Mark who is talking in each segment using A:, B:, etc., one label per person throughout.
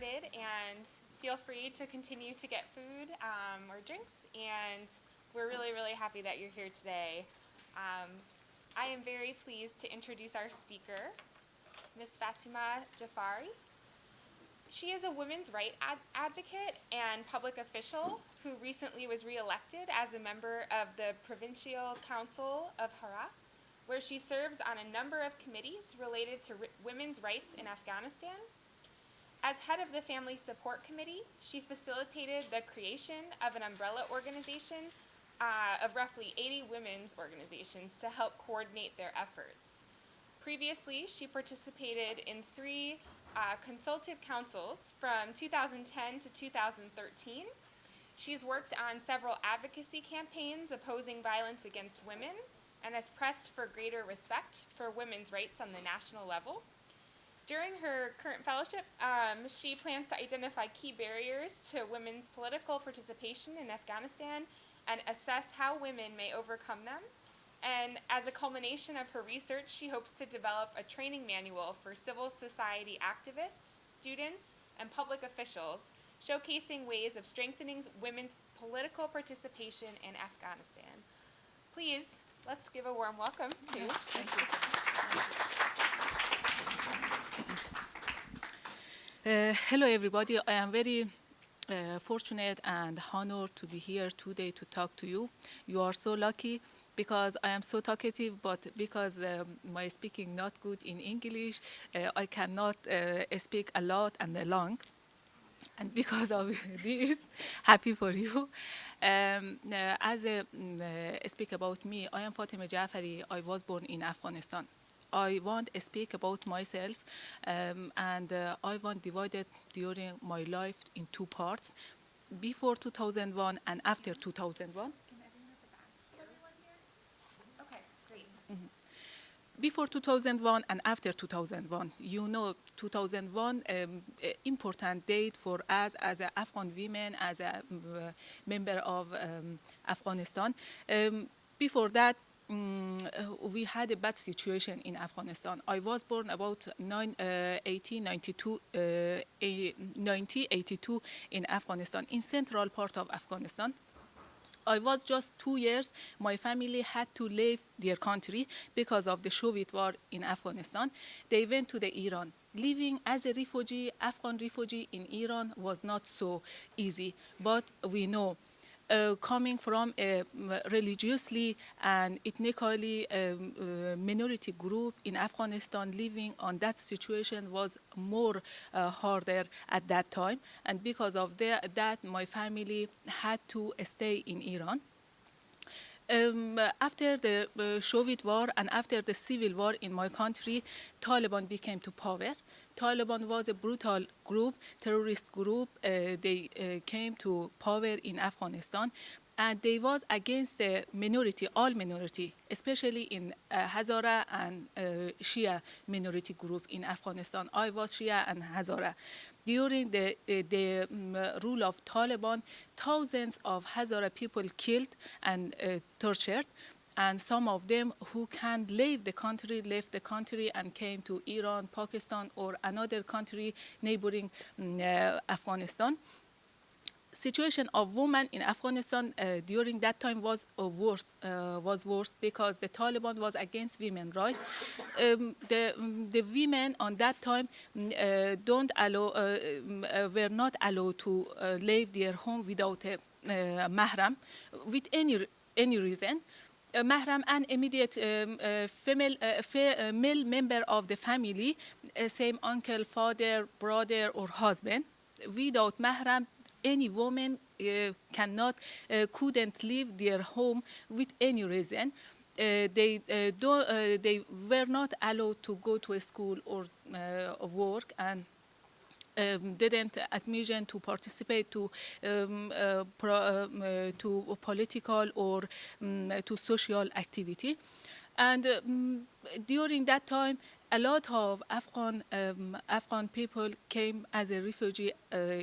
A: started, and feel free to continue to get food or drinks, and we're really, really happy that you're here today. I am very pleased to introduce our speaker, Ms. Fatima Jafari. She is a women's rights advocate and public official who recently was re-elected as a member of the Provincial Council of Harat, where she serves on a number of committees related to women's rights in Afghanistan. As head of the Family Support Committee, she facilitated the creation of an umbrella organization of roughly 80 women's organizations to help coordinate their efforts. Previously, she participated in 3 consultative councils from 2010 to 2013. She's worked on several advocacy campaigns opposing violence against women and has pressed for greater respect for women's rights on the national level. During her current fellowship, she plans to identify key barriers to women's political participation in Afghanistan and assess how women may overcome them. And as a culmination of her research, she hopes to develop a training manual for civil society activists, students, and public officials, showcasing ways of strengthening women's political participation in Afghanistan. Please, let's give a warm welcome to Ms.
B: Hello, everybody. I am very fortunate and honored to be here today to talk to you. You are so lucky because I am so talkative, but because my speaking not good in English, I cannot speak a lot and long. And because of this, happy for you. As a speak about me, I am Fatima Jafari. I was born in Afghanistan. I want to speak about myself, and I want divided during my life in 2 parts, before 2001 and after 2001.
A: Okay, great.
B: Before 2001 and after 2001, you know, 2001 important date for us as an Afghan women, as a member of Afghanistan. Before that, we had a bad situation in Afghanistan. I was born about 1982 in Afghanistan, in central part of Afghanistan. I was just 2 years. My family had to leave their country because of the Soviet war in Afghanistan. They went to the Iran. Living as a refugee, Afghan refugee in Iran was not so easy. But we know coming from a religiously and ethnically minority group in Afghanistan, living on that situation was more harder at that time. And because of that, my family had to stay in Iran. After the Soviet war and after the civil war in my country, Taliban became to power. Taliban was a brutal group, terrorist group. They came to power in Afghanistan, and they was against the minority, all minority, especially in Hazara and Shia minority group in Afghanistan. I was Shia and Hazara. During the rule of Taliban, thousands of Hazara people killed and tortured. And some of them who can leave the country, left the country and came to Iran, Pakistan, or another country neighboring Afghanistan. Situation of women in Afghanistan during that time was worse because the Taliban was against women, right? The women on that time were not allowed to leave their home without a mahram, with any reason. A mahram, an immediate male member of the family, same uncle, father, brother, or husband. Without mahram, any woman couldn't leave their home with any reason. They were not allowed to go to a school or work, and didn't admission to participate to political or to social activity. And during that time, a lot of Afghan people came as a refugee,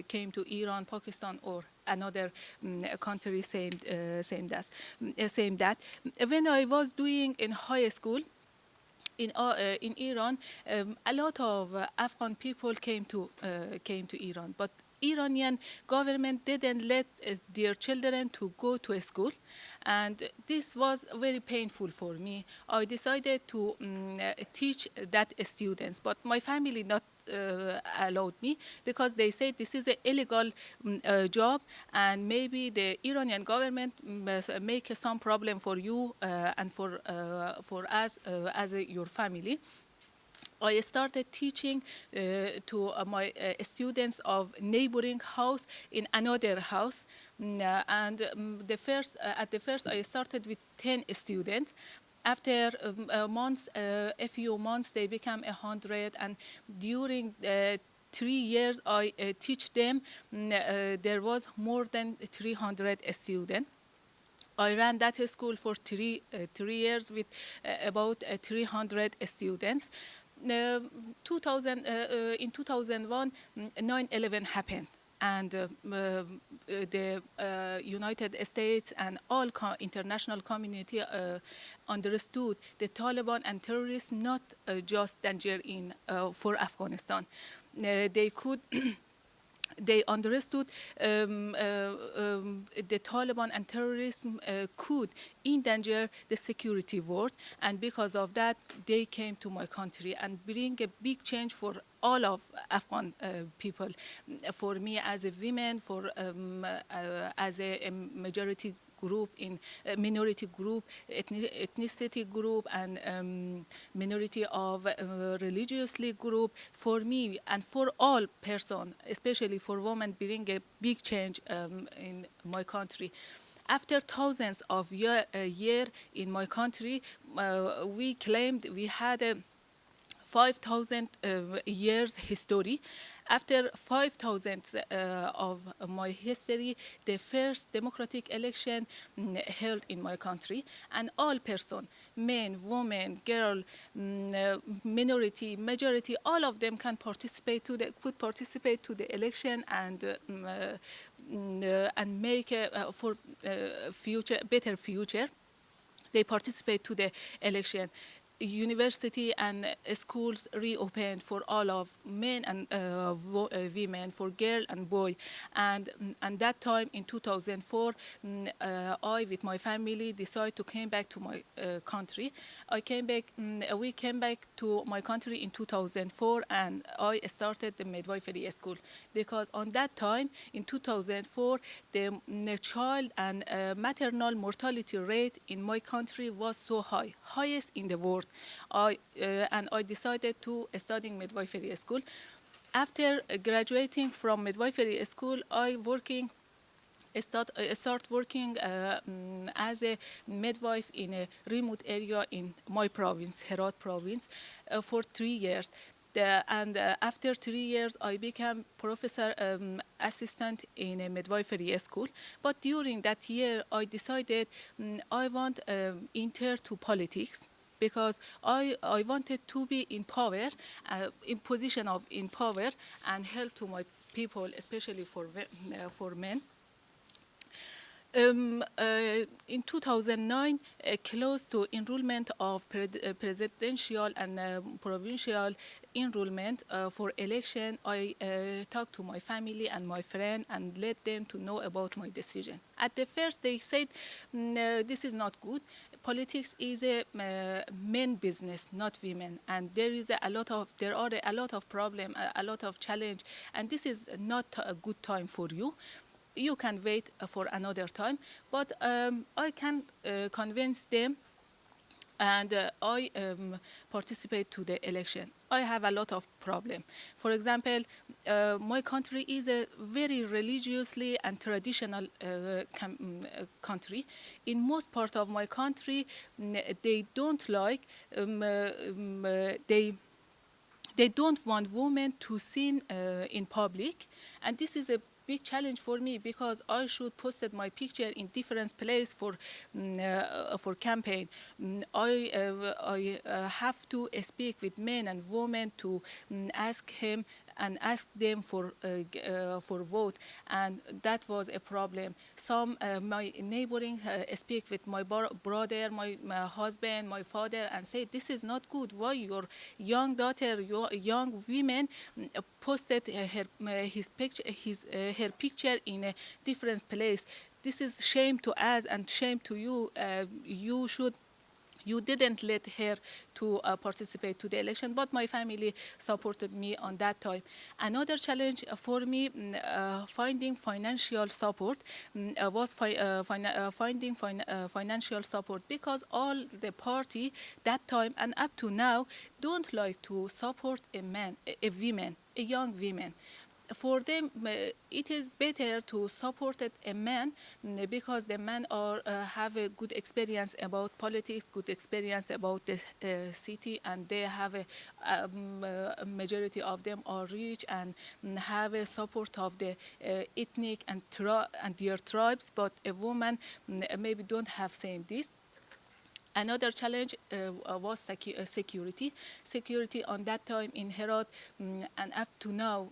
B: came to Iran, Pakistan, or another country, same that. When I was doing in high school, in Iran, a lot of Afghan people came to Iran, but Iranian government didn't let their children to go to school, and this was very painful for me. I decided to teach that students, but my family not allowed me because they said this is an illegal job, and maybe the Iranian government must make some problem for you and for us as your family. I started teaching to my students of neighboring house in another house. At the first, I started with 10 students. After months, a few months, they became 100. And during 3 years, I teach them. There was more than 300 students. I ran that school for 3 years with about 300 students. Uh, in 2001, 9/11 happened, and the United States and all international community understood the Taliban and terrorists not just danger for Afghanistan. They could they understood the Taliban and terrorism could endanger the security world, and because of that, they came to my country and bring a big change for all of Afghan people. For me as a woman, as a majority group in minority group, ethnicity group, and minority of religiously group. For me and for all person, especially for women, bring a big change in my country. After thousands of year in my country, we claimed we had a 5,000 years history. After 5,000 of my history, the first democratic election held in my country, and all person, men, women, girl, minority, majority, all of them could participate to the election and make for better future. They participate to the election. University and schools reopened for all of men and women, for girl and boy. And that time in 2004, I with my family decided to came back to my country. We came back to my country in 2004, and I started the midwifery school, because on that time in 2004 the child and maternal mortality rate in my country was so high, highest in the world. I decided to study midwifery school. After graduating from midwifery school, start working as a midwife in a remote area in my province, Herat province, for 3 years. After 3 years, I became professor assistant in a midwifery school. But during that year, I decided I want enter to politics, because I wanted to be in power, in position of in power, and help to my people, especially for men. In 2009, close to enrollment of presidential and provincial enrollment for election, I talked to my family and my friend and let them to know about my decision. At the first, they said, this is not good. Politics is a men business, not women, and there are a lot of problem, a lot of challenge, and this is not a good time for you. You can wait for another time, but I can convince them, and I participate to the election. I have a lot of problem. For example, my country is a very religiously and traditional country. In most part of my country, they don't like they don't want women to sing in public, and this is a big challenge for me, because I should posted my picture in different place for campaign. I have to speak with men and women to ask him and ask them for vote, and that was a problem. Some my neighboring speak with my brother, my husband, my father, and say this is not good. Why your young daughter, your young women posted her picture in a different place. This is shame to us and shame to you. You didn't let her to participate to the election, but my family supported me on that time. Another challenge for me, finding financial support, was finding financial support, because all the party that time and up to now don't like to support a man, a woman, a young woman. For them, it is better to support a man, because the men are have a good experience about politics, good experience about the city, and they have a majority of them are rich and have a support of the ethnic and their tribes. But a woman maybe don't have same this. Another challenge was security. Security on that time in Herat, and up to now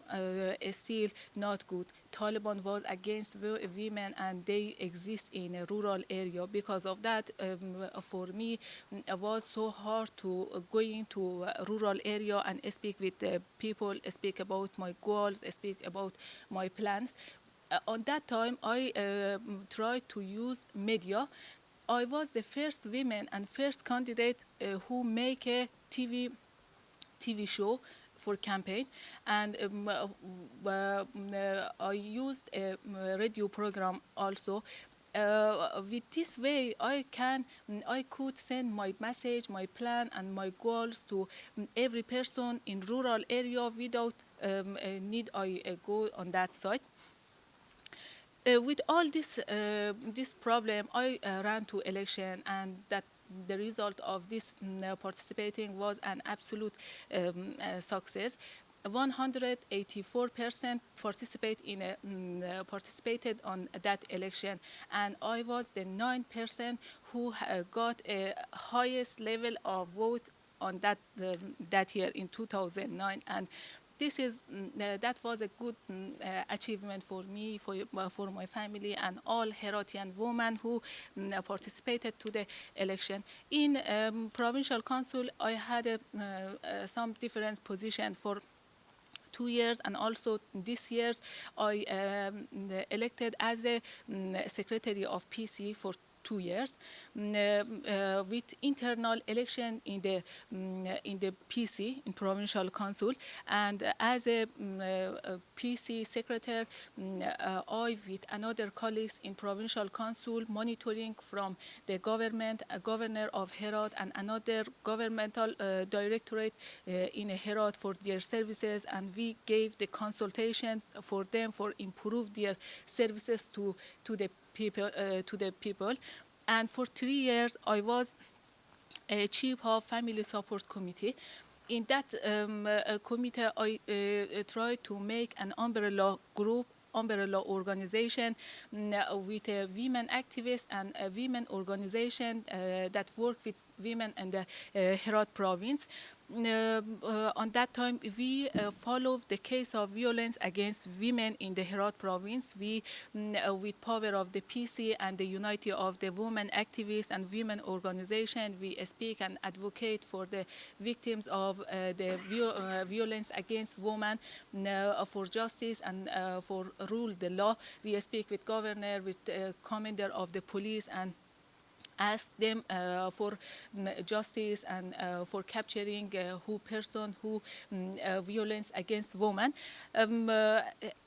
B: is still not good. Taliban was against women, and they exist in a rural area. Because of that, for me, it was so hard to go into a rural area and speak with the people, speak about my goals, speak about my plans. On that time, I tried to use media. I was the first woman and first candidate who make a TV show for campaign, and I used a radio program also. With this way, I could send my message, my plan, and my goals to every person in rural area without need I go on that site. With all this problem, I ran to election, and that the result of this participating was an absolute success. 184% participated on that election, and I was the 9% who got a highest level of vote on that year in 2009. And that was a good achievement for me, for my family, and all Heratian women who participated to the election. In provincial council, I had some different position for 2 years, and also this year I elected as a secretary of PC for 2 years, with internal election in the PC in provincial council, and as a PC secretary, I with another colleagues in provincial council monitoring from the government, a governor of Herat, and another governmental directorate in Herat for their services, and we gave the consultation for them for improve their services to the people. And for 3 years, I was a chief of family support committee. In that committee, I tried to make an umbrella organization with women activists and a women organization that work with women in the Herat province. On that time, we followed the case of violence against women in the Herat province. We, with power of the PC and the unity of the women activists and women organization, we speak and advocate for the victims of the violence against women, for justice and for rule the law. We speak with governor, with commander of the police, and ask them for justice and for capturing who person who violence against women.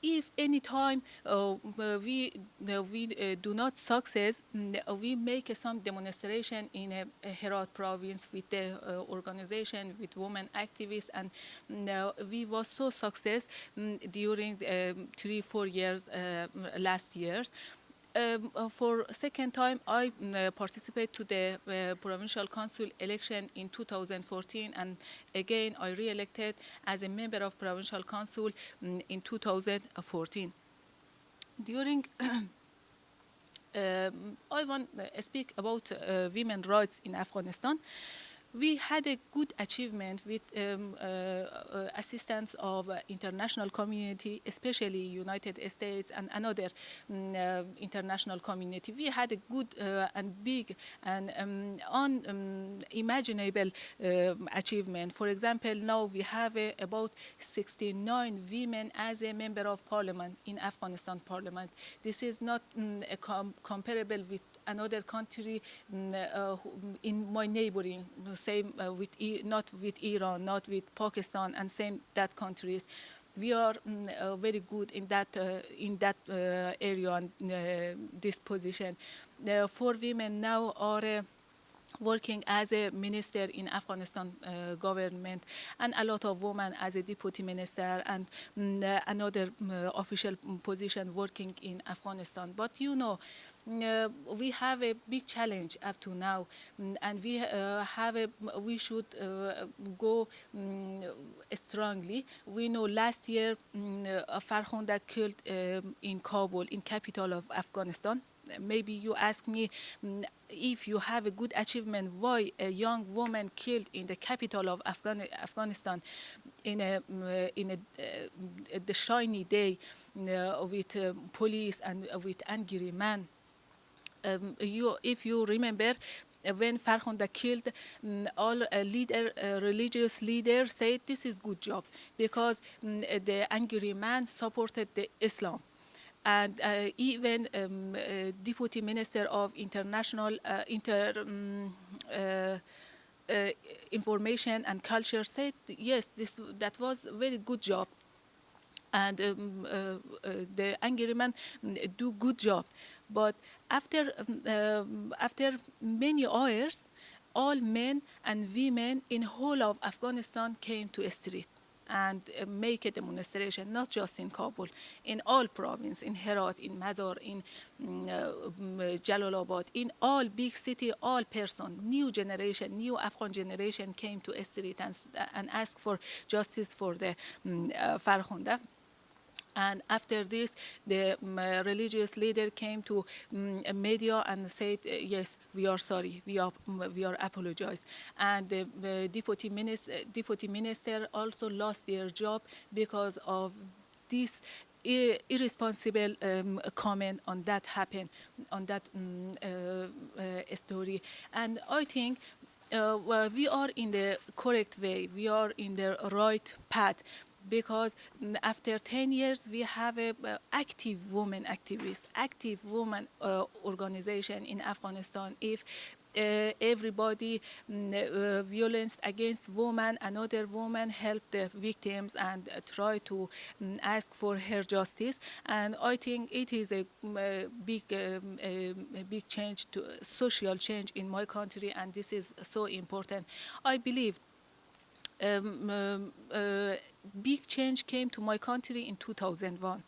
B: If any time we do not success, we make some demonstration in a Herat province with the organization with women activists, and we was so success during 3-4 years last years. For second time, I participate to the provincial council election in 2014, and again I re-elected as a member of provincial council in 2014. During I want to speak about women's rights in Afghanistan. we had a good achievement with assistance of international community, especially United States and another international community. We had a good and big and unimaginable achievement. For example, now we have about 69 women as a member of parliament in Afghanistan parliament. This is not comparable with another country in my neighboring, same with not with Iran, not with Pakistan, and same that countries. We are very good in that area and this position. Four women now are working as a minister in Afghanistan government, and a lot of women as a deputy minister and another official position working in Afghanistan. But we have a big challenge up to now, and we should go strongly. We know last year Farkhunda killed in Kabul, in capital of Afghanistan. Maybe you ask me if you have a good achievement, why a young woman killed in the capital of Afghanistan in the shiny day with police and with angry man. If you remember, when Farkhunda killed, all religious leaders said this is good job because the angry man supported the Islam. And even Deputy Minister of International Information and Culture said, yes, that was a very good job. And the angry man do good job. But after many hours, all men and women in whole of Afghanistan came to a street and make a demonstration, not just in Kabul, in all province, in Herat, in Mazar, in Jalalabad, in all big city, all person, new generation, new Afghan generation came to a street and asked for justice for the Farkhunda. And after this, the religious leader came to media and said, yes, we are sorry, we are apologize. And the deputy minister also lost their job because of this irresponsible comment on that happened, on that story. And I think well, we are in the correct way. We are in the right path because after 10 years we have a active woman activist, active woman organization in Afghanistan. If everybody violence against women, another woman help the victims and try to ask for her justice. And I think it is a big change, to social change in my country, and this is so important. I believe big change came to my country in 2001.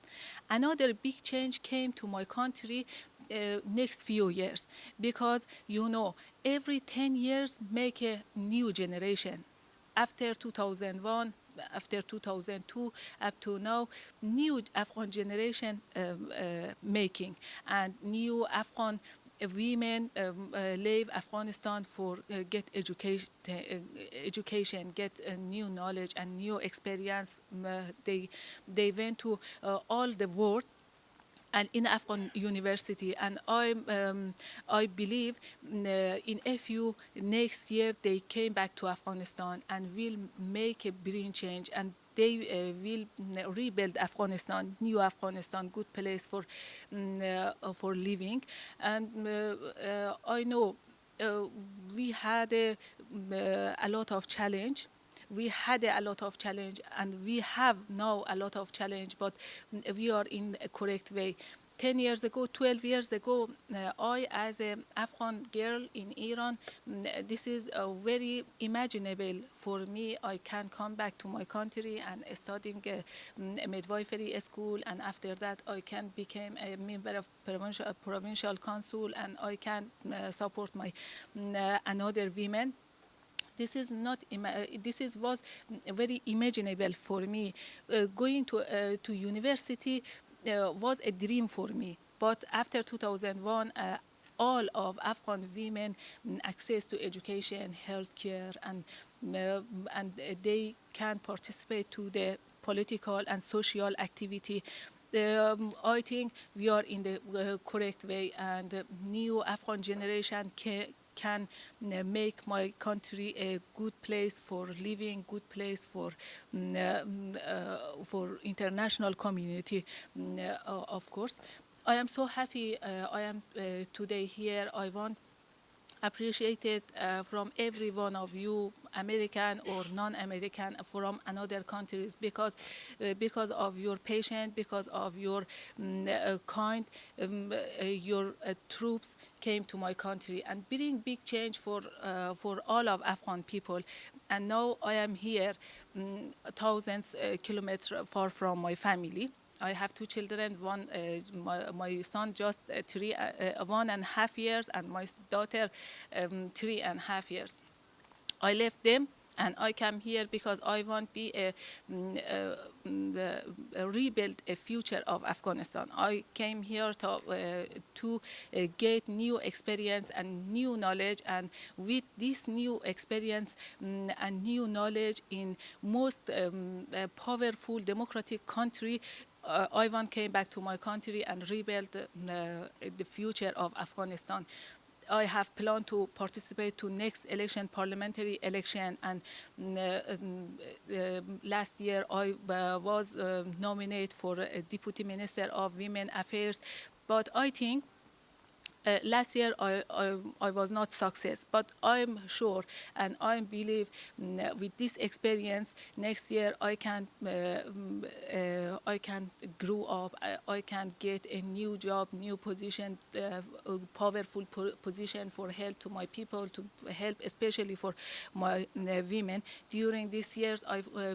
B: Another big change came to my country next few years, because every 10 years make a new generation. After 2001, after 2002, up to now, new Afghan generation making, and new Afghan women leave Afghanistan for get education, get new knowledge and new experience. They went to all the world and in Afghan university, and I believe in a few next year they came back to Afghanistan and will make a brilliant change, and they will rebuild Afghanistan, new Afghanistan, good place for living. And I know we had a lot of challenge. We had a lot of challenge, and we have now a lot of challenge, but we are in a correct way. 10 years ago, 12 years ago, I, as an Afghan girl in Iran, this is very imaginable for me. I can come back to my country and studying a midwifery school, and after that I can become a member of provincial council, and I can support my another women. This is not. Was very imaginable for me. Going to university was a dream for me. But after 2001, all of Afghan women access to education, healthcare, and they can participate to the political and social activity. I think we are in the correct way, and new Afghan generation can make my country a good place for living, good place for international community, of course. I am so happy I am today here. I want appreciated from every one of you, American or non-American, from another countries, because of your patience, because of your kind, your troops came to my country and bring big change for all of Afghan people. And now I am here, thousands kilometers far from my family. I have two children. My son just 1.5 years, and my daughter 3.5 years. I left them and I came here because I want be a rebuild a future of Afghanistan. I came here to get new experience and new knowledge, and with this new experience and new knowledge in most powerful democratic country, I want came back to my country and rebuild the future of Afghanistan. I have planned to participate to next election, parliamentary election, and last year I was nominated for a deputy minister of women affairs, but I think last year I was not success, but I'm sure and I believe with this experience next year I can grow up. I can get a new job, new position, a powerful position for help to my people, to help especially for my women. During these years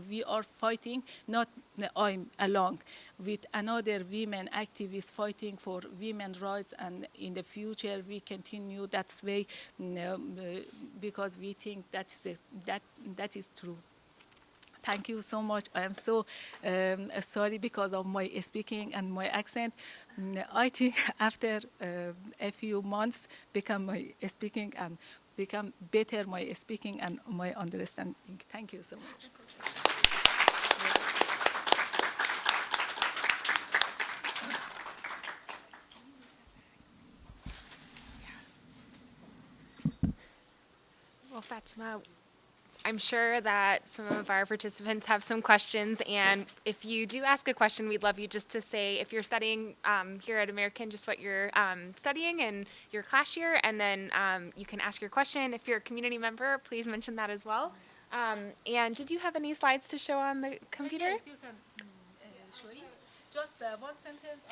B: we are fighting, not I'm alone, with another women activists fighting for women's rights, and in the future we continue that way because we think that is true. Thank you so much. I am so sorry because of my speaking and my accent. I think after a few months become my speaking and become better my speaking and my understanding. Thank you so much.
A: Well, Fatima, I'm sure that some of our participants have some questions, and if you do ask a question, we'd love you just to say if you're studying here at American, just what you're studying and your class year, and then you can ask your question. If you're a community member, please mention that as well. And did you have any slides to show on the computer?
B: Yes, you can show it. Just one sentence.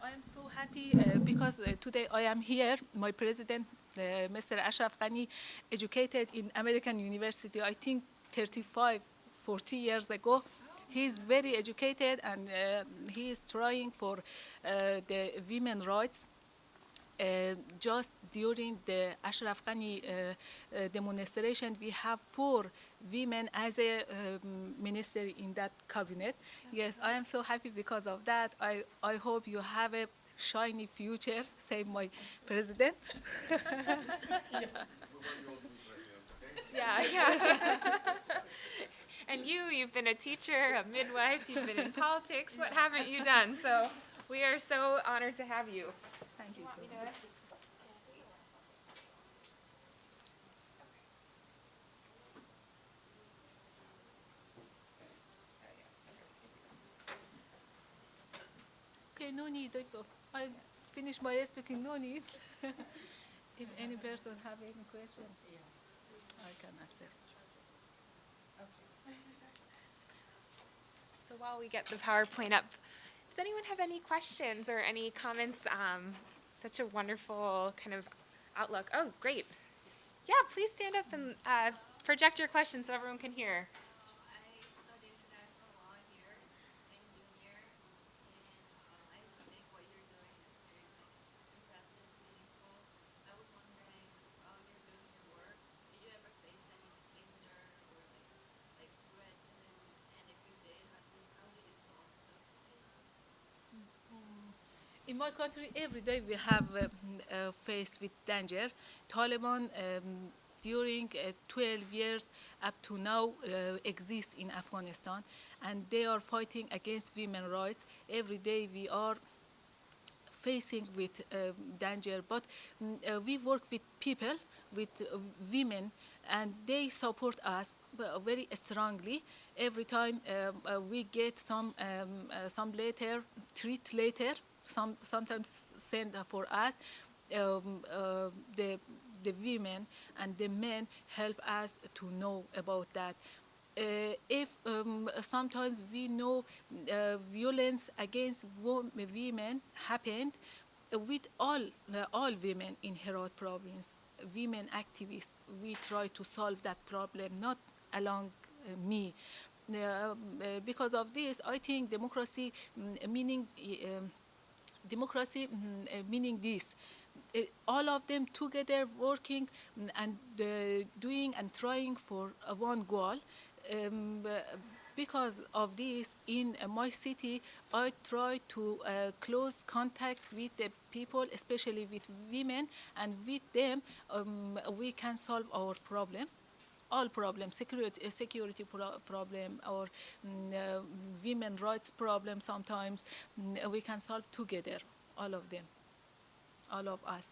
B: I am so happy because today I am here. My president, Mr. Ashraf Ghani, educated in American University, I think 35, 40 years ago. He's very educated, and he is trying for the women's rights. Just during the Ashraf Ghani demonstration, we have 4 women as a minister in that cabinet. Yes, I am so happy because of that. I hope you have a shiny future, say my president.
A: Yeah, yeah. And you've been a teacher, a midwife, you've been in politics. What haven't you done? So we are so honored to have you.
B: Thank you so much. Okay, no need. I finished my speaking. No need. If any person have any question, I can answer.
A: So while we get the PowerPoint up, does anyone have any questions or any comments? Such a wonderful kind of outlook. Oh, great. Yeah, please stand up and project your question so everyone can hear.
C: I study international law here in junior, and I think what you're doing is very impressive, meaningful. I was wondering, while you're doing your work, did you ever face any danger or threat? And if you did, how did you solve those situations?
B: In my country, every day we have faced with danger. Taliban, during 12 years up to now, exist in Afghanistan, and they are fighting against women's rights. Every day we are facing with danger, but we work with people, with women, and they support us very strongly. Every time we get some letter, treat letter, sometimes send for us. Um, uh, the the women and the men help us to know about that. If sometimes we know violence against women happened with all women in Herat province, women activists, we try to solve that problem, not along me. Because of this, I think democracy meaning meaning this. All of them together working and doing and trying for one goal. Uh, because of this, in my city, I try to close contact with the people, especially with women, and with them we can solve our problem, all problems, problem, or women rights problem. Sometimes we can solve together, all of them, all of us.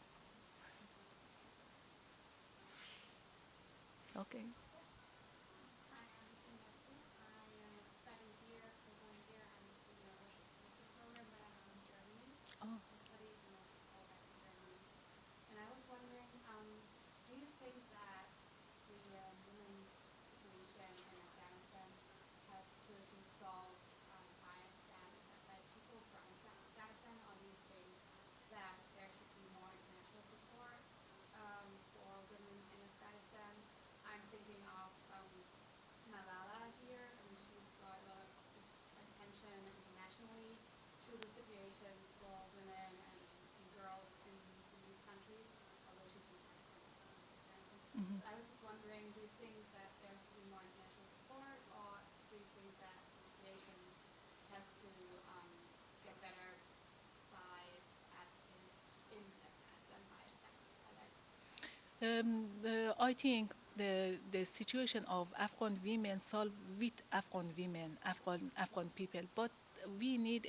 B: Okay.
D: Hi, I'm Samantha. I study here for 1 year. I'm in the Russian program, but I'm in Germany.
B: Oh.
D: I study musical back in Germany. And I was wondering, do you think that the women's situation in Afghanistan has to be solved by people from Afghanistan, or do you think that there should be more international support for women in Afghanistan? I'm thinking of Malala here. I mean, she's brought a lot of attention internationally to the situation for women and girls in these countries, although she's from Pakistan.
B: Mhm.
D: I was just wondering, do you think that there should be more international support, or do you think that the situation has to get better by in Afghanistan
B: I think the situation of Afghan women solved with Afghan women, Afghan people, but we need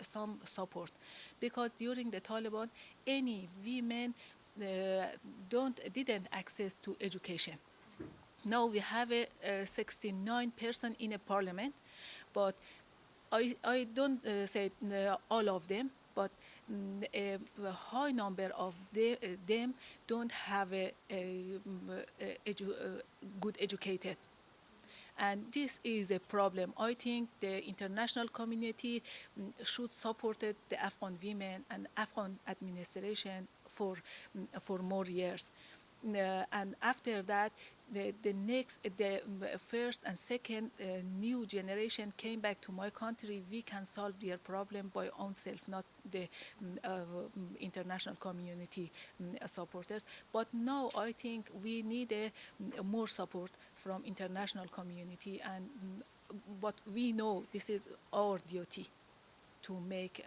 B: some support, because during the Taliban, any women didn't access to education. Now we have a 69% in a parliament, but I don't say all of them, but a high number of them don't have good educated. And this is a problem. I think the international community should support the Afghan women and Afghan administration for more years. And after that, the first and second new generation came back to my country. We can solve their problem by ourselves, not the international community supporters. But now I think we need more support from international community, and but we know this is our duty to make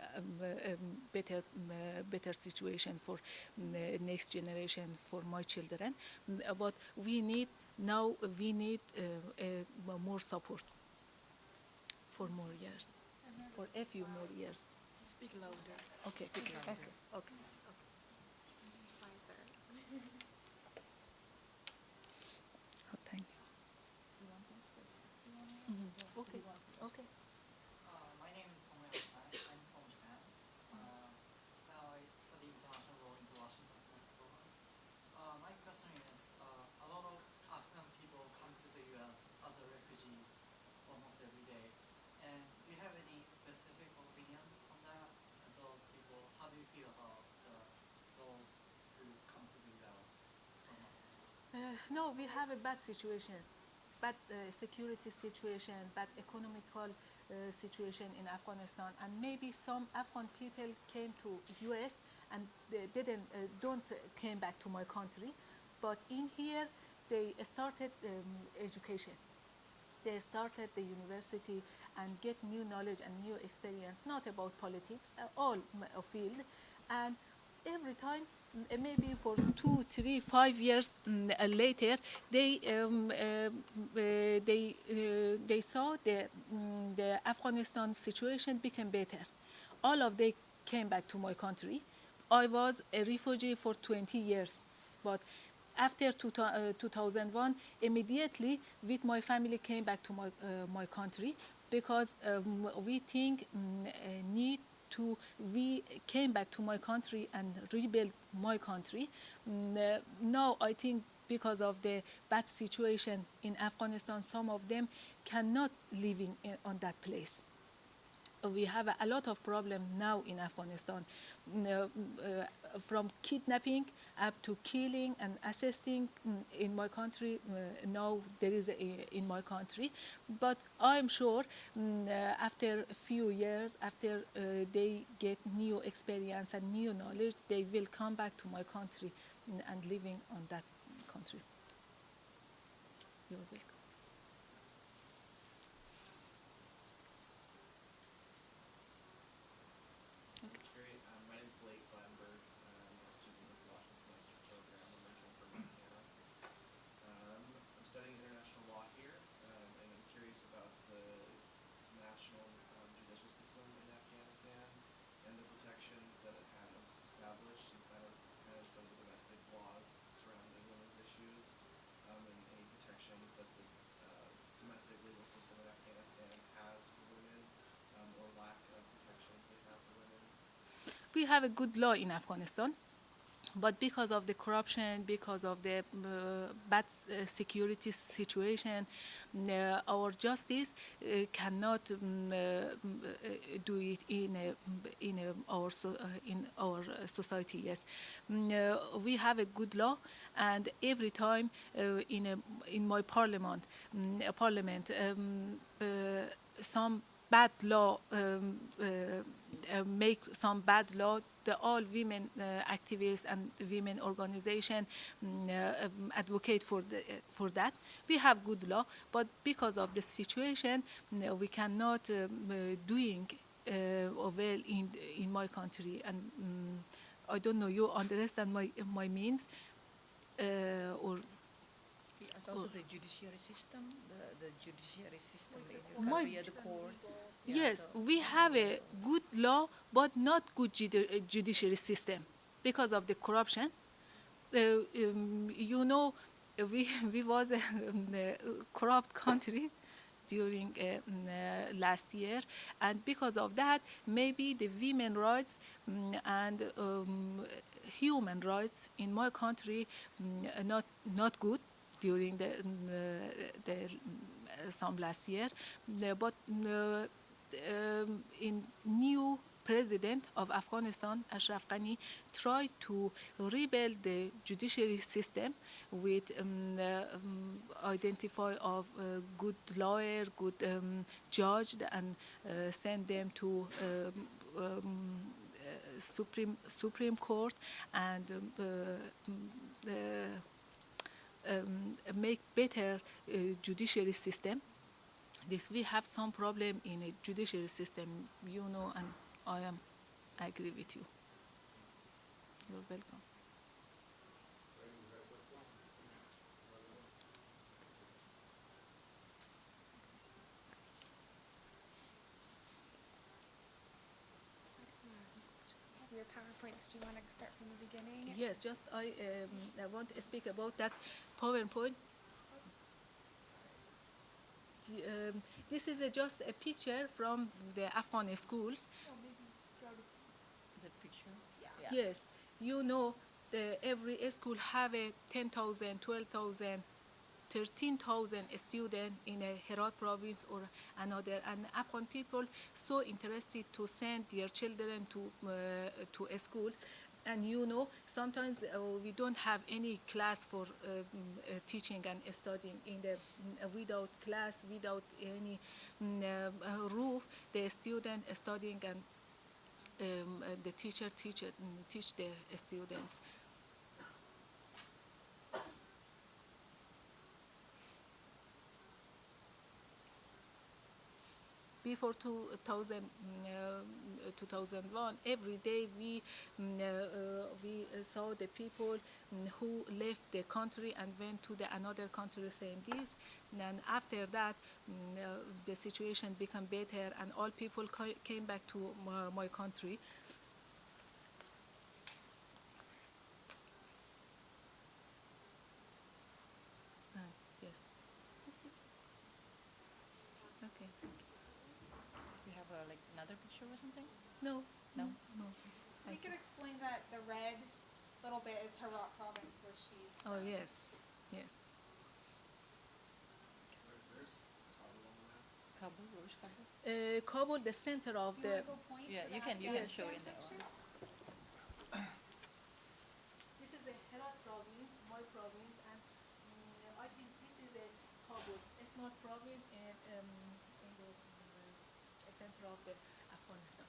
B: better situation for next generation, for my children. But we need now we need more support for more years, for a few more years.
E: Speak louder.
B: Okay.
E: Speak louder.
B: Okay. Oh, thank you. Okay. Okay.
F: My name is Tomoyo Sakai. I'm from Japan. Now I study international law in the Washington School of Law. My question is, a lot of Afghan people come to the U.S. as a refugee almost every day. And do you have any specific opinion on that? And those people, how do you feel about those who come to the U.S. from Afghanistan?
B: No, we have a bad situation, bad security situation, bad economical situation in Afghanistan, and maybe some Afghan people came to U.S. and they don't came back to my country, but in here they started education. they started the university and get new knowledge and new experience, not about politics, all field. And every time, maybe for 2, 3, 5 years later, they saw the Afghanistan situation became better. All of they came back to my country. I was a refugee for 20 years, but after 2001, immediately with my family came back to my country because we think need to we came back to my country and rebuild my country. Now I think because of the bad situation in Afghanistan, some of them cannot living on that place. We have a lot of problem now in Afghanistan, from kidnapping up to killing and assisting in my country. Now there is in my country, but I'm sure after a few years, after they get new experience and new knowledge, they will come back to my country and living on that country. You're welcome.
E: Great. My name is Blake Gladdenberg. I'm a student with the Washington Semester Program. I'm originally from Montana. I'm studying international law here, and I'm curious about the national judicial system in Afghanistan and the protections that it has established inside of kind of some of the domestic laws surrounding women's issues, and any protections that the domestic legal system in Afghanistan has for women, or lack of protections they have for women.
B: We have a good law in Afghanistan, but because of the corruption, because of the bad security situation, our justice cannot do it in our society. Yes, we have a good law, and every time in my parliament, some bad law make some bad law. The all women activists and women organization advocate for that. We have good law, but because of the situation, we cannot doing well in my country. And I don't know. You understand my means, or
G: It's also the judiciary system, the judiciary system in your
B: My-
G: country, the court. Yeah,
B: yes,
G: so-
B: we have a good law, but not good judiciary system because of the corruption. You know, we was a corrupt country during last year, and because of that, maybe the women rights and human rights in my country not good during the some last year. But in new president of Afghanistan, Ashraf Ghani, tried to rebuild the judiciary system with identify of good lawyer, good judge, and send them to Supreme Court and make better judiciary system. This we have some problem in a judiciary system, you know, and I agree with you. You're welcome.
A: Have your PowerPoints. Do you want to start from the beginning?
B: Yes, just I want to speak about that PowerPoint. This is just a picture from the Afghan schools.
G: The picture.
B: Yes, you know, every school have a 10,000, 12,000, 13,000 students in a Herat province or another, and Afghan people so interested to send their children to a school. And you know, sometimes we don't have any class for teaching and studying in the without class, without any roof. The student studying and the teacher teach the students. before 2001, every day we saw the people who left the country and went to the another country saying this. And after that, the situation became better, and all people came back to my country. Yes. Okay.
G: You have like another picture or something?
B: No.
G: No?
B: No.
H: We could explain that the red little bit is Herat province where she's
B: Oh
H: from.
B: yes, yes.
E: There's Kabul on the map.
G: Kabul, where's Kabul?
B: Kabul, the center of
H: Do you
B: the.
H: want to go point
G: Yeah,
H: to
G: you
H: the
G: can
H: Afghanistan
G: show in that
H: picture?
G: one.
B: This is the Herat province, my province, and I think this is a Kabul, a small province in the center of the Afghanistan.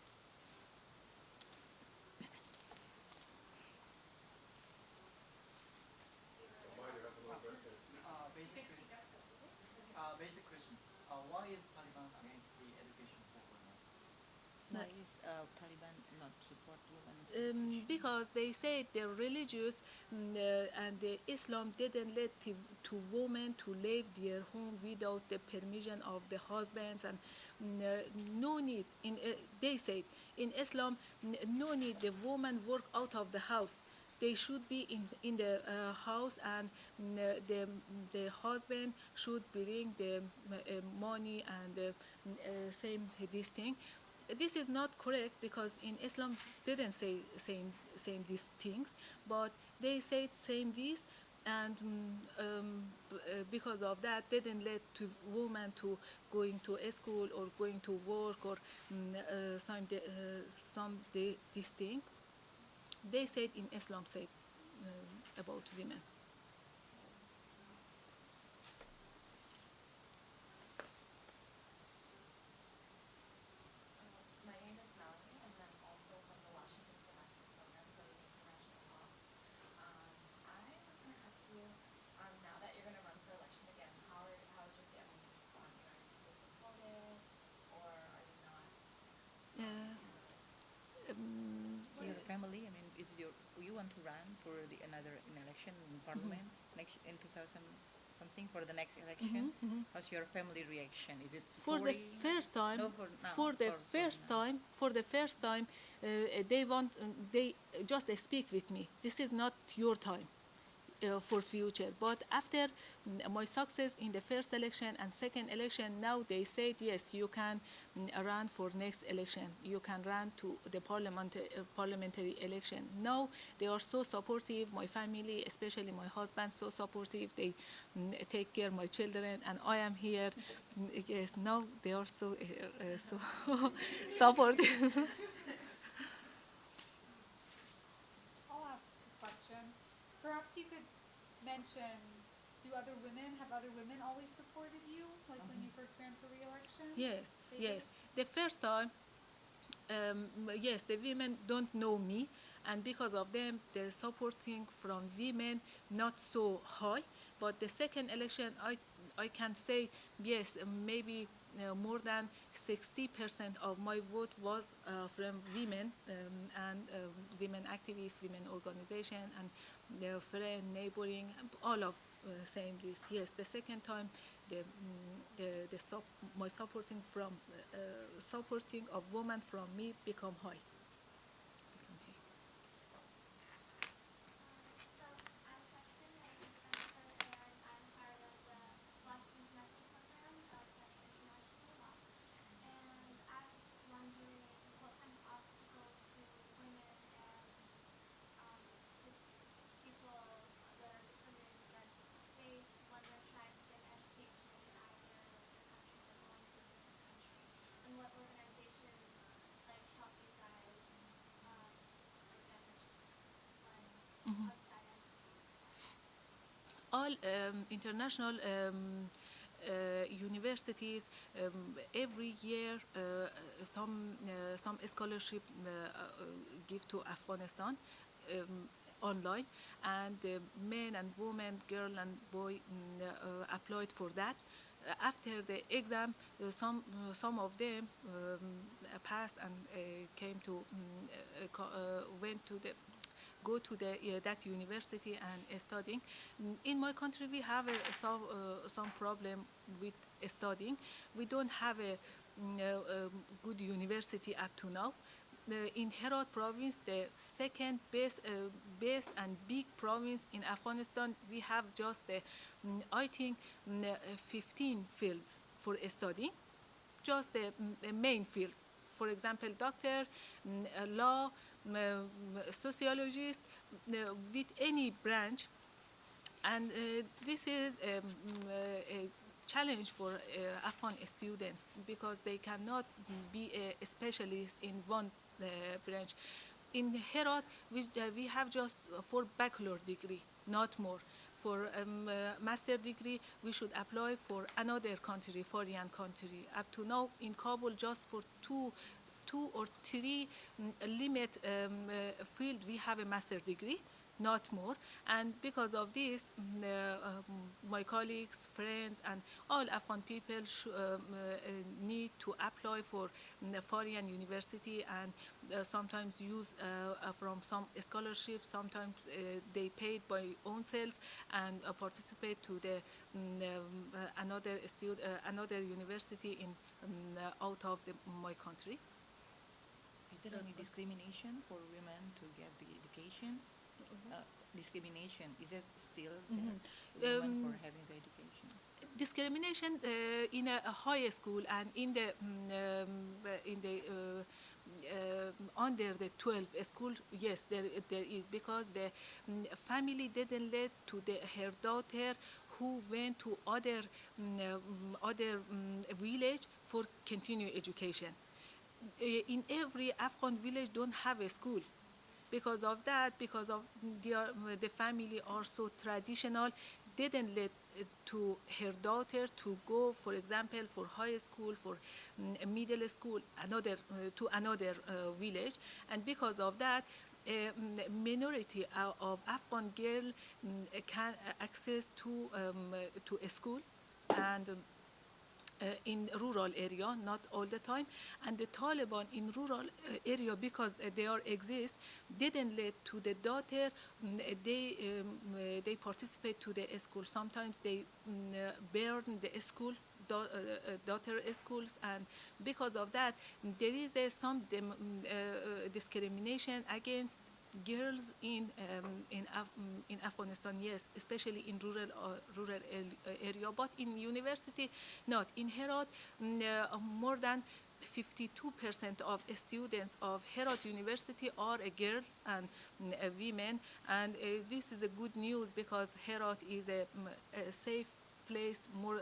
F: Basic question. Why is Taliban against free education for women?
G: Why is Taliban not support women's education?
B: Because they say they're religious, and the Islam didn't let to women to leave their home without the permission of the husbands, and no need they said in Islam no need the woman work out of the house. They should be in the house, and the husband should bring the money and same this thing. This is not correct because in Islam didn't say same these things, but they said same this, and because of that, they didn't let to women to going to a school or going to work or this thing. They said in Islam said about women.
I: My name is Melanie, and I'm also from the Washington Semester Program studying international law. I was going to ask you, now that you're going to run for election again, how is your family responding? Are you still supportive, or are you not?
G: Your family, I mean, you want to run for another election in parliament next in 2000 something for the next election? How's your family reaction? Is it
B: For the
G: supporting?
B: first time,
G: No, for now,
B: for the
G: for
B: first
G: now.
B: time, they just speak with me. This is not your time for future. But after my success in the first election and second election, now they said yes, you can run for next election. You can run to the parliamentary election. Now they are so supportive. My family, especially my husband, so supportive. They take care of my children, and I am here. Yes, now they are so so supportive.
H: I'll ask a question. Perhaps you could mention, have other women always supported you, like when you first ran for re-election?
B: Yes,
H: They
B: yes.
H: did?
B: The first time, yes, the women don't know me, and because of them, the supporting from women not so high. But the second election, I can say yes, maybe more than 60% of my vote was from women, and women activists, women organization, and their friend, neighboring, all of saying this. Yes, the second time, my supporting of women from me become high.
J: So I have a question. My name is Jennifer, and I'm part of the Washington Semester Program studying international law. And I was just wondering what kind of obstacles do women and just people that are just under immigrants face when they're trying to get an education in either their country or going to a different country? And what organizations like help you guys like I mentioned, like outside entities?
B: All international universities every year some scholarship give to Afghanistan online, and men and women, girl and boy applied for that. after the exam, some of them passed and came to went to the go to the that university and studying. In my country, we have some problem with studying. We don't have good university up to now. In Herat province, the second best and big province in Afghanistan, we have just, I think, 15 fields for studying, just the main fields. For example, doctor, law, sociologist, with any branch. And this is a challenge for Afghan students because they cannot be a specialist in one branch. In Herat, we have just for bachelor degree, not more. For master degree, we should apply for another country, foreign country. Up to now, in Kabul, just for two or three limit field, we have a master degree, not more. And because of this, my colleagues, friends, and all Afghan people need to apply for foreign university and sometimes use from some scholarships. Sometimes they paid by own self and participate to the another university in out of my country.
G: Is there any discrimination for women to get the education? Discrimination, is it still there? Women for having the education?
B: Discrimination in a high school and in the under the 12 school, yes, there is, because the family didn't let to her daughter who went to other village for continue education. In every Afghan village don't have a school. Because of that, because of the family are so traditional, didn't let to her daughter to go, for example, for high school, for middle school, to another village. And because of that, minority of Afghan girl can access to a school, and in rural area, not all the time. And the Taliban in rural area, because they are exist, didn't let to the daughter, they participate to the school. Sometimes they burn the school, daughter schools, and because of that, there is some discrimination against girls in Afghanistan, yes, especially in rural area. But in university, not. In Herat, more than 52% of students of Herat University are girls and women, and this is a good news because Herat is a safe place, more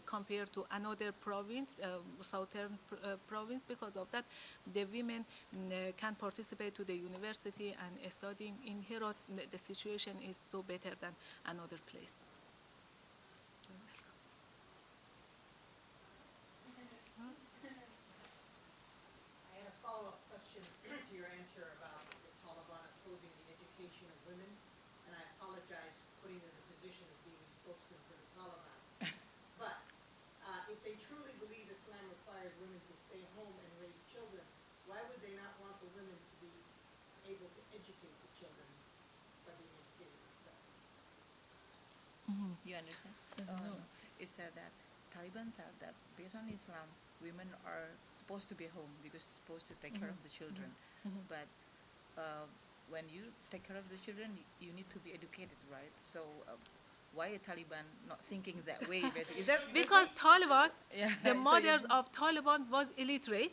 B: compared to another province, southern province. Because of that, the women can participate to the university and studying in Herat. The situation is so better than another place.
K: I had a follow-up question to your answer about the Taliban opposing the education of women, and I apologize for putting you in the position of being a spokesman for the Taliban. But if they truly believe Islam requires women to stay home and raise children, why would they not want the women to be able to educate the children by being educated themselves?
G: You understand?
B: No.
G: It said that Taliban said that based on Islam, women are supposed to be home because supposed to take care of the children. But when you take care of the children, you need to be educated, right? So why are Taliban not thinking that way? Is that
B: Because Taliban,
G: Yeah,
B: the
G: so
B: mothers of Taliban was illiterate.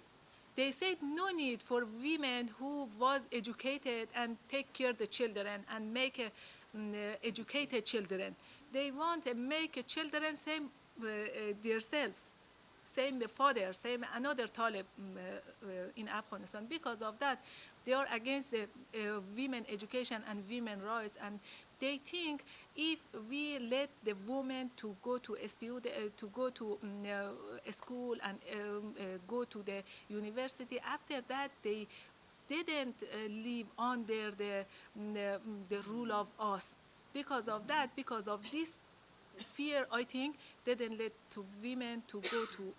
B: They said no need for women who was educated and take care of the children and make educated children. They want to make children same themselves, same the father, same another Talib in Afghanistan. Because of that, they are against the women education and women rights, and they think if we let the women to go to a to go to a school and go to the university, after that they didn't live under the rule of us. Because of that, because of this fear, I think, didn't let to women to go to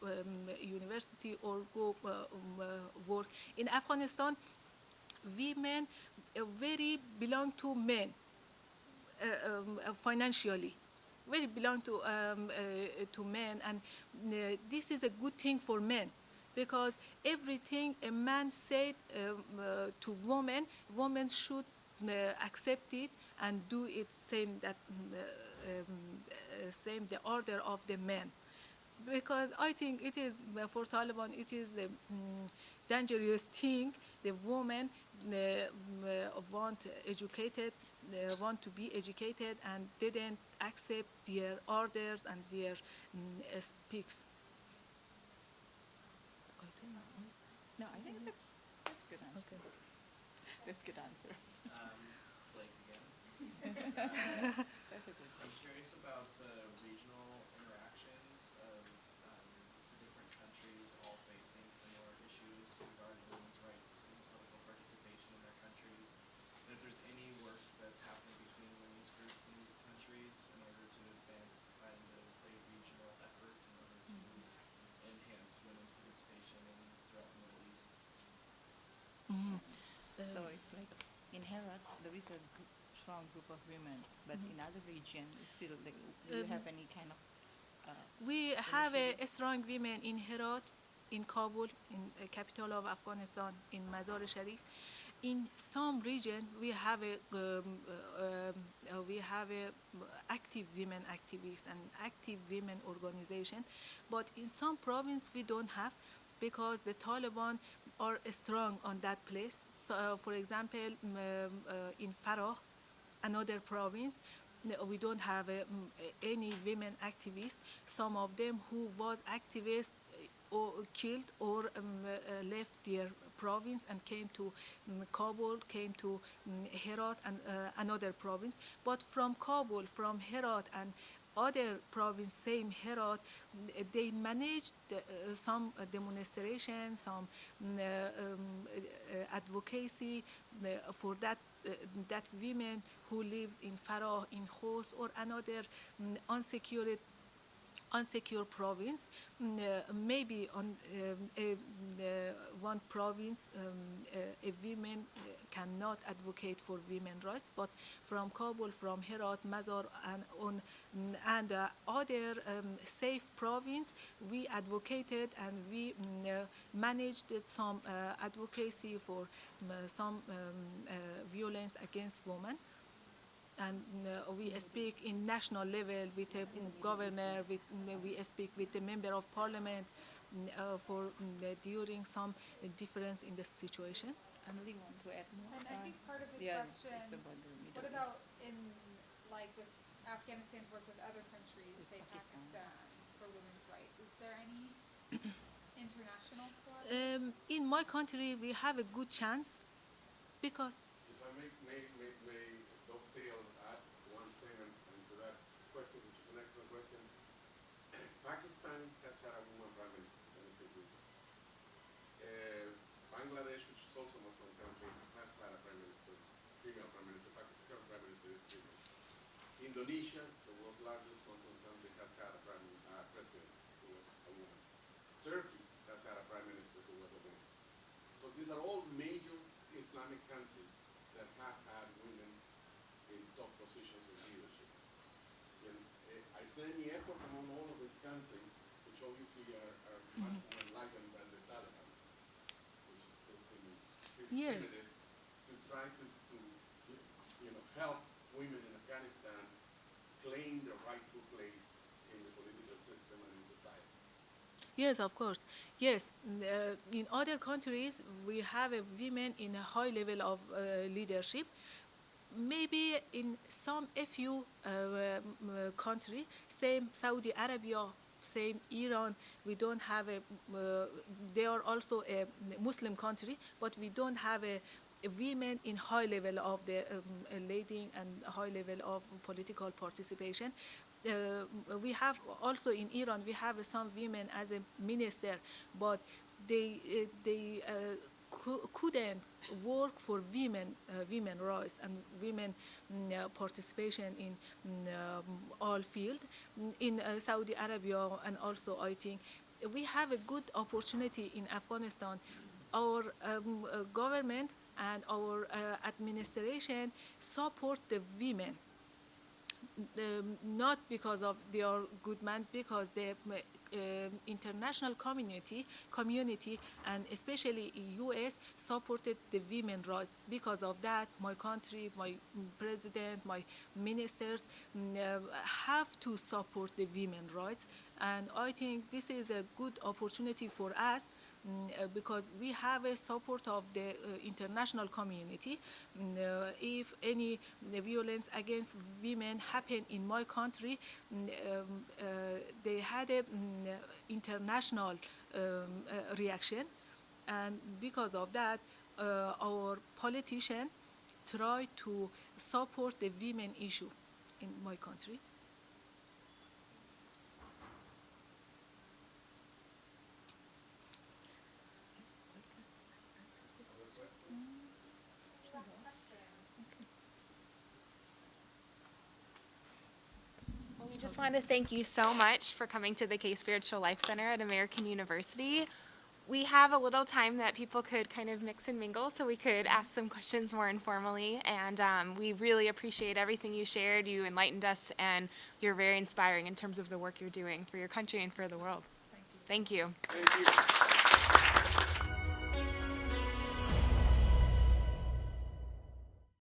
B: university or go work. In Afghanistan, women very belong to men financially, very belong to men, and this is a good thing for men because everything a man said to women should accept it and do it same that same the order of the men because I think it is for Taliban it is a dangerous thing. The women want educated, want to be educated, and didn't accept their orders and their speaks. I think,
G: No, I think that's good answer.
B: okay.
G: That's good answer.
E: Blake again.
G: That's a good
E: I'm curious about the regional interactions of different countries all facing similar issues regarding women's rights and political participation in their countries. And if there's any work that's happening between women's groups in these countries in order to advance kind of a regional effort in order to enhance women's participation throughout the Middle East.
G: So it's like in Herat there is a strong group of women, but in other regions still like, do you have any kind of
B: We have a strong women in Herat, in Kabul, in the capital of Afghanistan, in Mazar Sharif. In some region, we have a active women activists and active women organization, but in some province we don't have because the Taliban are strong on that place. So, for example, in Farah, another province, we don't have any women activists. Some of them who was activists or killed or left their province and came to Kabul, came to Herat and another province. But from Kabul, from Herat and other province, same Herat, they managed some demonstration, some advocacy for that women who lives in Farah, in Khost, or another unsecure province, maybe on one province, a women cannot advocate for women's rights, but from Kabul, from Herat, Mazar, and other safe province, we advocated and we managed some advocacy for some violence against women. And we speak in national level with a governor, we speak with the member of parliament for during some difference in the situation.
G: Emily want to add more?
H: And I think part of his
G: yeah,
H: question,
G: it's about the Middle
H: what
G: East.
H: about in, like, with Afghanistan's work with other countries,
G: With
H: say
G: Pakistan.
H: Pakistan, for women's rights? Is there any international collaboration?
B: In my country, we have a good chance because
L: If I may dovetail add one thing and to that question, which is an excellent question. Pakistan has had a woman prime minister, and it's a good. Bangladesh, which is also a Muslim country, has had a prime minister, female prime minister. Pakistan's prime minister is female. Indonesia, the world's largest Muslim country, has had a president who was a woman. Turkey has had a prime minister who was a woman. So these are all major Islamic countries that have had women in top positions of leadership. And Islam effort among all of these countries, which obviously are much more enlightened than the Taliban, which is still pretty
B: Yes.
L: primitive, to try to help women in Afghanistan claim their rightful place in the political system and in society.
B: yes, of course. Yes, in other countries, we have a women in a high level of leadership. Maybe in a few country, same Saudi Arabia, same Iran, we don't have they are also a Muslim country, but we don't have a women in high level of the leading and high level of political participation. We have also in Iran, we have some women as a minister, but they couldn't work for women rights and women participation in all field in Saudi Arabia, and also I think we have a good opportunity in Afghanistan. Our government and our administration support the women, not because of they are good men, because the international community and especially U.S. supported the women rights. Because of that, my country, my president, my ministers have to support the women rights, and I think this is a good opportunity for us because we have a support of the international community. If any violence against women happen in my country, they had a international reaction, and because of that, our politicians try to support the women issue in my country.
L: Other questions?
I: Last questions.
A: Well, we just want to thank you so much for coming to the K Spiritual Life Center at American University. We have a little time that people could kind of mix and mingle, so we could ask some questions more informally. And we really appreciate everything you shared. You enlightened us, and you're very inspiring in terms of the work you're doing for your country and for the world. Thank you.
L: Thank you.